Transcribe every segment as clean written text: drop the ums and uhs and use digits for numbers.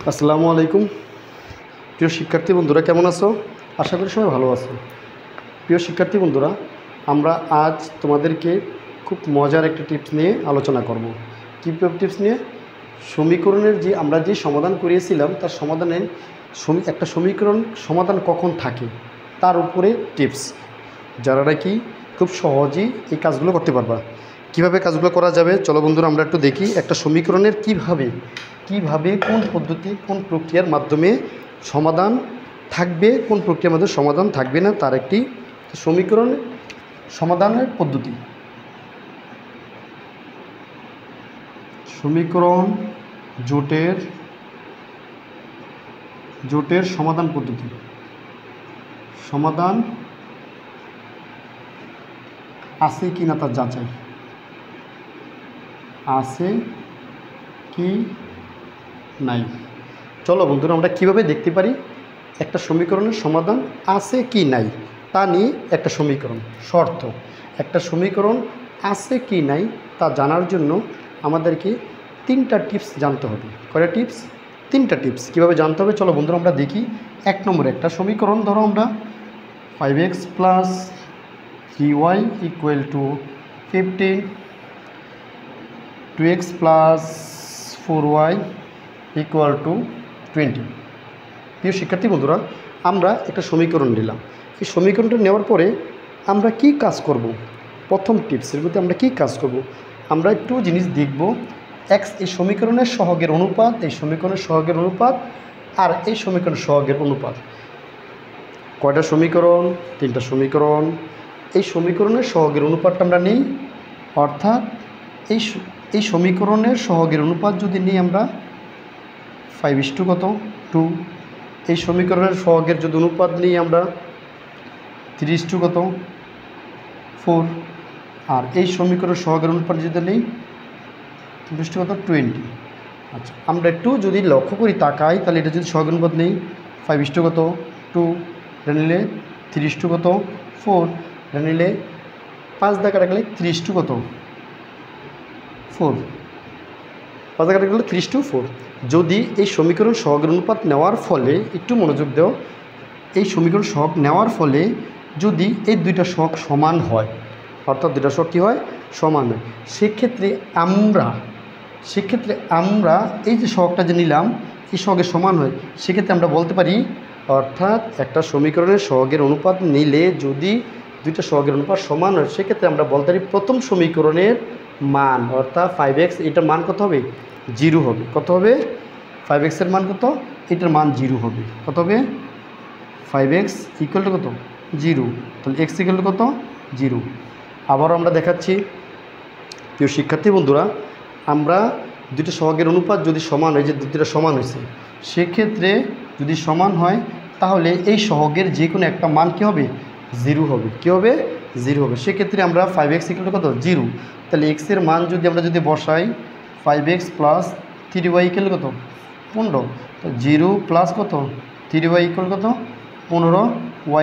আসসালামু আলাইকুম। প্রিয় শিক্ষার্থী বন্ধুরা, কেমন আছো? আশা করি সবাই ভালো আছো। প্রিয় শিক্ষার্থী বন্ধুরা, আমরা আজ তোমাদেরকে খুব মজার একটা টিপস নিয়ে আলোচনা করব। কী টিপস নিয়ে? সমীকরণের আমরা যে সমাধান করিয়েছিলাম তার সমাধানের একটা সমীকরণ সমাধান কখন থাকে তার উপরে টিপস, যারা নাকি খুব সহজেই এই কাজগুলো করতে পারবা। কিভাবে কাজগুলো করা যাবে চলো বন্ধুরা আমরা একটু দেখি। একটা সমীকরণের কিভাবে কোন পদ্ধতি কোন প্রক্রিয়ার মাধ্যমে সমাধান থাকবে, কোন প্রক্রিয়ার মাধ্যমে সমাধান থাকবে না, তার একটি সমীকরণ সমাধানের পদ্ধতি। সমীকরণ জোটের সমাধান পদ্ধতি। সমাধান আছে কি না তার যাচাই, আছে কি নাই। চলো বন্ধুরা আমরা কিভাবে দেখতে পারি একটা সমীকরণের সমাধান আছে কি নাই তা নিয়ে একটা সমীকরণ শর্ত। একটা সমীকরণ আছে কি নাই তা জানার জন্য আমাদেরকে তিনটা টিপস জানতে হবে। কয়টা টিপস? তিনটা টিপস। কীভাবে জানতে হবে চলো বন্ধুরা আমরা দেখি। 1 নম্বরে একটা সমীকরণ ধরো আমরা 5x + 3y = 15, 2x + 4y = 20। প্রিয় শিক্ষার্থী বন্ধুরা, আমরা একটা সমীকরণ নিলাম। এই সমীকরণটা নেওয়ার পরে আমরা কি কাজ করব? প্রথম টিপসের মধ্যে আমরা কি কাজ করব? আমরা একটু জিনিস দেখব। এই সমীকরণের সহগের অনুপাত, এই সমীকরণের সহগের অনুপাত আর এই সমীকরণের সহগের অনুপাত। কয়টা সমীকরণ? 3টা সমীকরণ। এই সমীকরণের সহগের অনুপাতটা আমরা নিই, অর্থাৎ এই সমীকরণের সহগের অনুপাত যদি নিই আমরা 5:2। এই সমীকরণের সহগের যদি অনুপাত নিই আমরা 3:4। আর এই সমীকরণের সহগের অনুপাত যদি নিই 20। আচ্ছা, আমরা একটু যদি লক্ষ্য করি তাকাই, তাহলে এটা যদি সহগের অনুপাত নেই 5:2, এটা নিলে 3:4, এটা নিলে 5 দেখা রাখলে 30:4, 5 দেখা রাখলে 3:4। যদি এই সমীকরণ সহগের অনুপাত নেওয়ার ফলে, একটু মনোযোগ দাও, এই সমীকরণ সহগ নেওয়ার ফলে যদি এই দুইটা সহগ সমান হয়, অর্থাৎ দুইটা সহগ কী হয়? সমান হয়, সেক্ষেত্রে আমরা এই যে সহগটা যে নিলাম এই সহগের সমান হয়, সেক্ষেত্রে আমরা বলতে পারি, অর্থাৎ একটা সমীকরণের সহগের অনুপাত নিলে যদি দুইটা সহগের অনুপাত সমান হয়, সেক্ষেত্রে আমরা বলতে পারি প্রথম সমীকরণের মান অর্থাৎ 5x, এটার মান কত হবে? 0 হবে। কত হবে? 5x এর মান কত? এটার মান 0 হবে। কত হবে? 5x = কত? 0। তাহলে x = কত? 0। আবারও আমরা দেখাচ্ছি। প্রিয় শিক্ষার্থী বন্ধুরা, আমরা দুটো সহগের অনুপাত যদি সমান হয়, যে দুটোটা সমান হয়েছে, সেক্ষেত্রে যদি সমান হয় তাহলে এই সহগের যে কোনো একটা মান কী হবে? 0 হবে। কী হবে? 0 হবে। সেক্ষেত্রে আমরা 5x = কত? 0। তাহলে x এর মান আমরা যদি বসাই 5x + 3y = কত? 15। তো 0 প্লাস কত? 3y = কত? 15।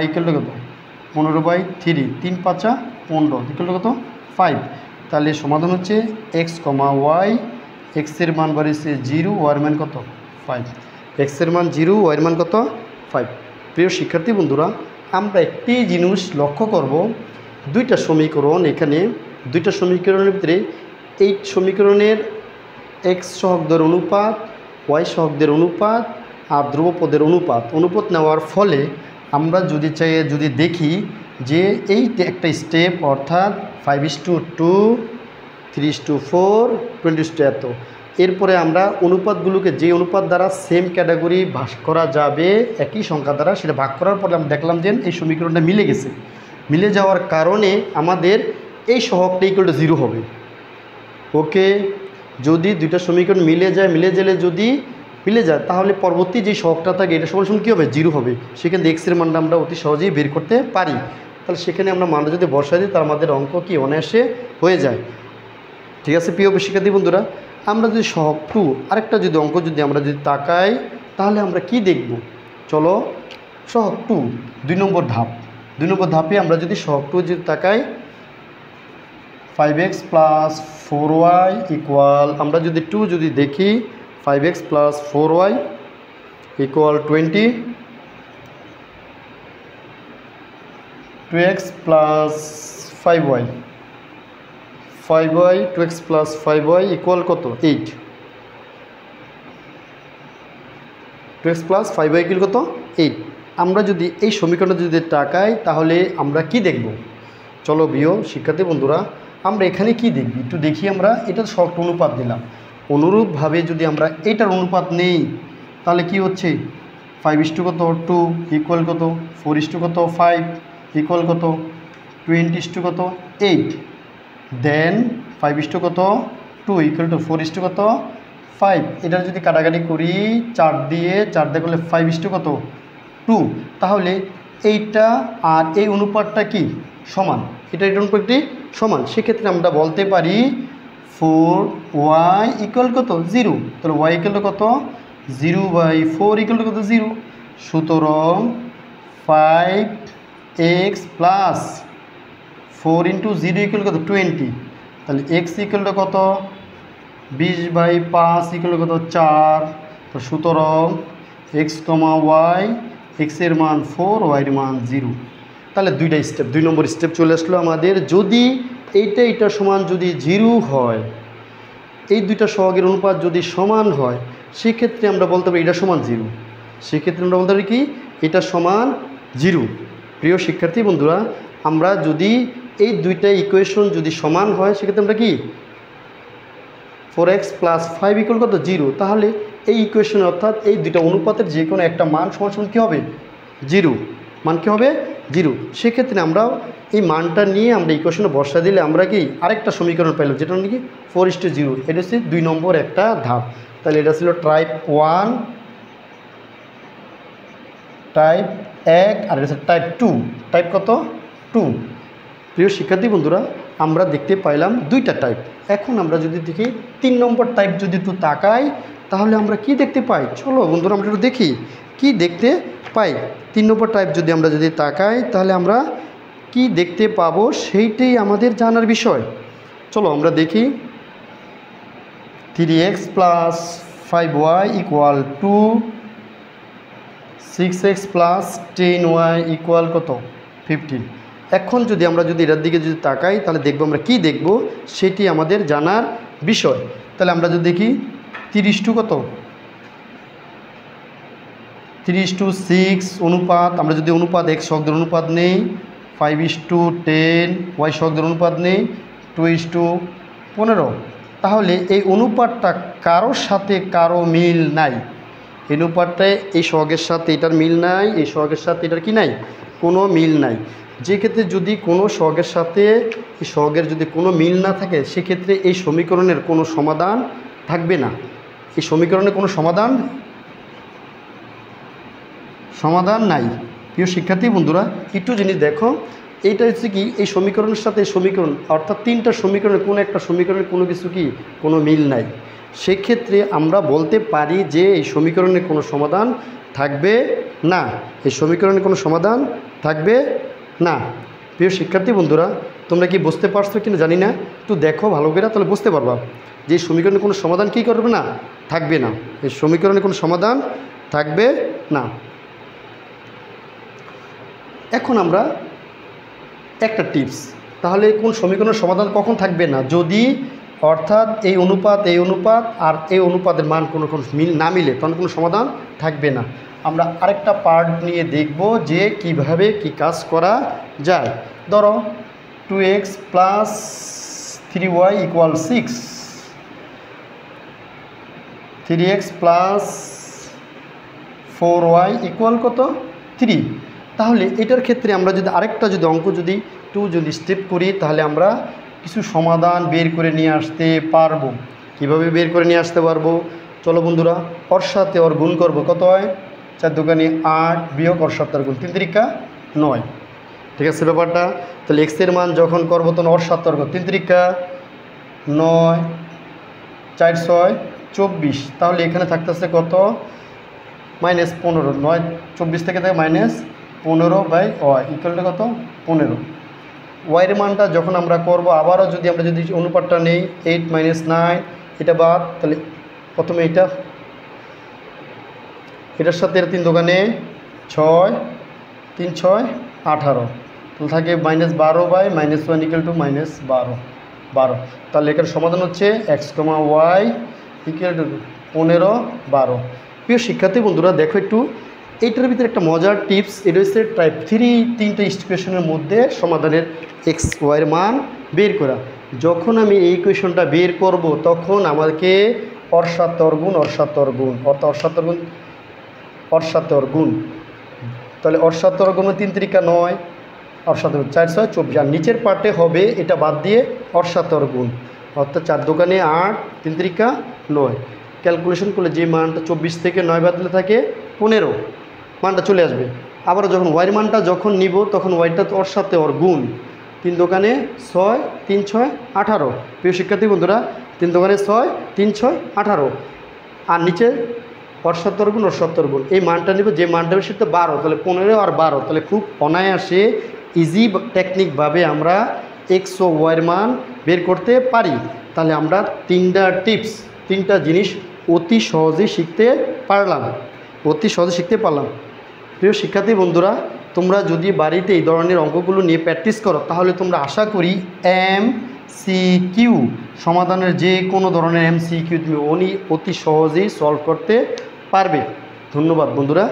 y = কত? 15/3, 3 × 5 = 15 = কত? 5। তাহলে সমাধান হচ্ছে x, y। x এর মান বাড়িয়েছে 0, y এর মান কত? 5। x এর মান 0, y এর মান কত? 5। প্রিয় শিক্ষার্থী বন্ধুরা, আমরা একটি জিনিস লক্ষ্য করব, দুইটা সমীকরণ, এখানে দুইটা সমীকরণের ভিতরে এই সমীকরণের x সহগদের অনুপাত, y সহগদের অনুপাত আর ধ্রুবপদের অনুপাত নেওয়ার ফলে আমরা যদি দেখি যে এই একটা স্টেপ, অর্থাৎ 5:2, 3:4, 20:এত, এরপরে আমরা অনুপাতগুলোকে যে অনুপাত দ্বারা সেম ক্যাটাগরি ভাগ করা যাবে একই সংখ্যা দ্বারা, সেটা ভাগ করার পরে আমরা দেখলাম যে এই সমীকরণটা মিলে গেছে। মিলে যাওয়ার কারণে আমাদের এই সহগটা = 0 হবে। ওকে, যদি দুইটা সমীকরণ মিলে যায় তাহলে পরবর্তী যে সহগটা থাকে এটা সমান কী হবে? 0 হবে। সেখানে x এর মানটা আমরা অতি সহজেই বের করতে পারি। তাহলে সেখানে আমরা মানটা যদি বসাই দিই তার আমাদের অঙ্ক কি অনায়াসে হয়ে যায়। ঠিক আছে প্রিয় শিক্ষার্থী বন্ধুরা, আমরা যদি সহগ 2 আরেকটা অঙ্ক আমরা তাকাই, তাহলে আমরা কি দেখব? চলো, সহগ 2 2 নম্বর ধাপে আমরা যদি সহগ 2 তাকাই, 5x + 4y = আমরা যদি 2 দেখি 5x + 4y equal 20, 2x plus 5y, 5y 2x plus 5y equal কত 8, 2x প্লাস 5y ইকুয়াল কত 8। আমরা যদি এই সমীকরণে যদি তাকাই তাহলে আমরা কি দেখব? চলো প্রিয় শিক্ষার্থী বন্ধুরা, আমরা এখানে কি দেখব একটু দেখি। আমরা এটার শর্ট অনুপাত দিলাম, অনুরূপভাবে যদি আমরা এটার অনুপাত নেই তাহলে কি হচ্ছে 5 কত 2 ইকুয়াল কত 4 কত 5 ইকুয়াল কত 20 কত 8, দেন 5 কত 2 ইকুয়াল টু 4 কত 5। এটার যদি কাটাকাটি করি 4 দিয়ে করলে 5 কত 2, তাহলে এইটা আর এই অনুপাতটা কি সমান, এটা অনুপাতটি সমান। সেক্ষেত্রে আমরা বলতে পারি 4y ইকুয়াল কত 0, তাহলে y ইকুয়াল কত 0/4 ইকুয়াল কত 0। সুতরাং 5x প্লাস 4 ইন্টু 0 ইকুয়াল কত 20, তাহলে x ইকুয়াল কত 20/5 ইকুয়াল কত 4। তো সুতরাং x, y, x এর মান 4, y এর মান 0। তাহলে দুইটা স্টেপ, 2 নম্বর স্টেপ চলে আসলো আমাদের। যদি এইটা সমান যদি 0 হয়, এই দুইটা সহগের অনুপাত যদি সমান হয়, সেক্ষেত্রে আমরা বলতে পারি এটা সমান 0। সেক্ষেত্রে আমরা বলতে পারি কি এটা সমান 0। প্রিয় শিক্ষার্থী বন্ধুরা, আমরা যদি এই দুইটা ইকুয়েশন যদি সমান হয়, সেক্ষেত্রে আমরা কি 4x প্লাস 5 ইকুয়াল কত 0, তাহলে এই ইকুয়েশন অর্থাৎ এই দুইটা অনুপাতের যে কোনো একটা মান সমান কী হবে 0, মান কী হবে 0। সেক্ষেত্রে আমরা এই মানটা নিয়ে আমরা ইকুয়েশনে বসা দিলে আমরা কি আরেকটা সমীকরণ পাইলাম, যেটা নাকি 4:0। এটা হচ্ছে 2 নম্বর একটা ধাপ। তাহলে এটা ছিল টাইপ 1, টাইপ 1, আর এটা টাইপ 2। টাইপ কত 2। প্রিয় শিক্ষার্থী বন্ধুরা, আমরা দেখতে পাইলাম দুইটা টাইপ। এখন আমরা যদি দেখি 3 নম্বর টাইপ যদি একটু তাকাই, তাহলে আমরা কি দেখতে পাই? চলো বন্ধুরা আমরা একটু দেখি কি দেখতে পাই। 3 নম্বর টাইপ যদি আমরা তাকাই, তাহলে আমরা কি দেখতে পাবো সেইটাই আমাদের জানার বিষয়। চলো আমরা দেখি 3x plus 5y equal to 6x plus 10y equal কত 15। এখন যদি আমরা এটার দিকে তাকাই, তাহলে দেখবো আমরা কি দেখব সেটি আমাদের জানার বিষয়। তাহলে আমরা যদি দেখি 30 কত 3:6 অনুপাত, আমরা যদি অনুপাত x সহগের অনুপাত নেই, 5:10 y সহগের অনুপাত নেই, 2:15, তাহলে এই অনুপাতটা কারোর সাথে কারো মিল নাই। এই অনুপাতটায় এই সহগের সাথে এটার মিল নাই, এই সহগের সাথে এটার কি নাই, কোনো মিল নাই। যে ক্ষেত্রে যদি কোনো সহগের সাথে এই সহগের যদি কোনো মিল না থাকে, সেক্ষেত্রে এই সমীকরণের কোনো সমাধান থাকবে না। এই সমীকরণের কোনো সমাধান নাই। প্রিয় শিক্ষার্থী বন্ধুরা, একটু জিনিস দেখো, এইটা হচ্ছে কি এই সমীকরণের সাথে এই সমীকরণ অর্থাৎ 3টা সমীকরণের কোনো একটা সমীকরণের কোনো কিছু কি কোনো মিল নাই। সেক্ষেত্রে আমরা বলতে পারি যে এই সমীকরণের কোনো সমাধান থাকবে না, এই সমীকরণের কোনো সমাধান থাকবে না। প্রিয় শিক্ষার্থী বন্ধুরা, তোমরা কি বুঝতে পারছো কিনা জানি না, একটু দেখো ভালো করে, তাহলে বুঝতে পারবা যে এই সমীকরণের কোনো সমাধান কী করবে না, থাকবে না। এই সমীকরণের কোনো সমাধান থাকবে না। এখন আমরা একটা টিপস, তাহলে কোন সমীকরণের সমাধান কখন থাকবে না, যদি অর্থাৎ এই অনুপাত আর এই অনুপাতের মান কোনো মিল না মিলে, তখন কোনো সমাধান থাকবে না। আমরা আরেকটা পার্ট নিয়ে দেখব যে কিভাবে কি কাজ করা যায়। ধরো 2x plus 3y equal 6, 3x plus 4y equal কত 3। তাহলে এটার ক্ষেত্রে আমরা যদি আরেকটা অঙ্ক যদি স্টেপ করি, তাহলে আমরা কিছু সমাধান বের করে নিয়ে আসতে পারবো। কিভাবে বের করে নিয়ে আসতে পারবো? চলো বন্ধুরা, ওর সাথে ওর গুণ করব, কত হয় 4 দুগুণে 8 বিয়োগ ওর সাথে গুণ 3 3 9। ঠিক আছে ব্যাপারটা? তাহলে x এর মান যখন করবো তখন ওর সাথে 3 3 9, 4 6 24। তাহলে এখানে থাকতেছে কত -15, 9 24 থেকে -15/y ইকুয়ালটা কত 15। ওয়াইয়ের মানটা যখন আমরা করব, আবারও যদি অনুপাতটা নেই 8 - 9 এটা বাদ, তাহলে প্রথমে এটা এটার সাথে এর 3 দোকানে 6, 3 6 18, তাহলে থাকে -12 বাই -1 ইকুয়াল টু -12। তাহলে এখানে সমাধান হচ্ছে x, y ইকুয়াল টু 15 12। প্রিয় শিক্ষার্থী বন্ধুরা, দেখো একটু এইটার ভিতরে একটা মজার টিপস, এটা হচ্ছে টাইপ 3 তিনটা ইকুয়েশনের মধ্যে সমাধানের এক্স ওয়াইয়ের মান বের করা। যখন আমি এই ইকুয়েশনটা বের করব তখন আমাকে অর সাথে অর গুণ অর্থাৎ অর সাথে অর গুণ, তাহলে অর সাথে অর গুণ 3 3 9, অর সাথে 4 6 24, আর নিচের পার্টে হবে এটা বাদ দিয়ে অর সাথে অর গুণ, অর্থাৎ 4 দোকানে 8 3 3 9। ক্যালকুলেশন করলে যে মানটা 24 থেকে 9 বাদ দিলে থাকে 15 মানটা চলে আসবে। আবার যখন ওয়াইয়ের মানটা যখন নিব তখন ওয়াইটা ওর সাথে ওর গুণ, 3 দোকানে 6 3 6 18। প্রিয় শিক্ষার্থী বন্ধুরা, 3 দোকানে 6 3 6 18, আর নিচে ওর সাথে ওর গুণ এই মানটা নিব, যে মানটা হবে সেটা 12, তাহলে 15 আর 12, তাহলে খুব অনায়াসে ইজি টেকনিকভাবে আমরা এক্স ও ওয়াইয়ের মান বের করতে পারি। তাহলে আমরা 3টা টিপস 3টা জিনিস অতি সহজেই শিখতে পারলাম। প্রিয় শিক্ষার্থী বন্ধুরা, তোমরা যদি বাড়িতে এই ধরনের অঙ্কগুলো নিয়ে প্র্যাকটিস করো তাহলে তোমরা আশা করি MCQ সমাধানের যে কোনো ধরনের MCQ তুমি অতি সহজেই সলভ করতে পারবে। ধন্যবাদ বন্ধুরা।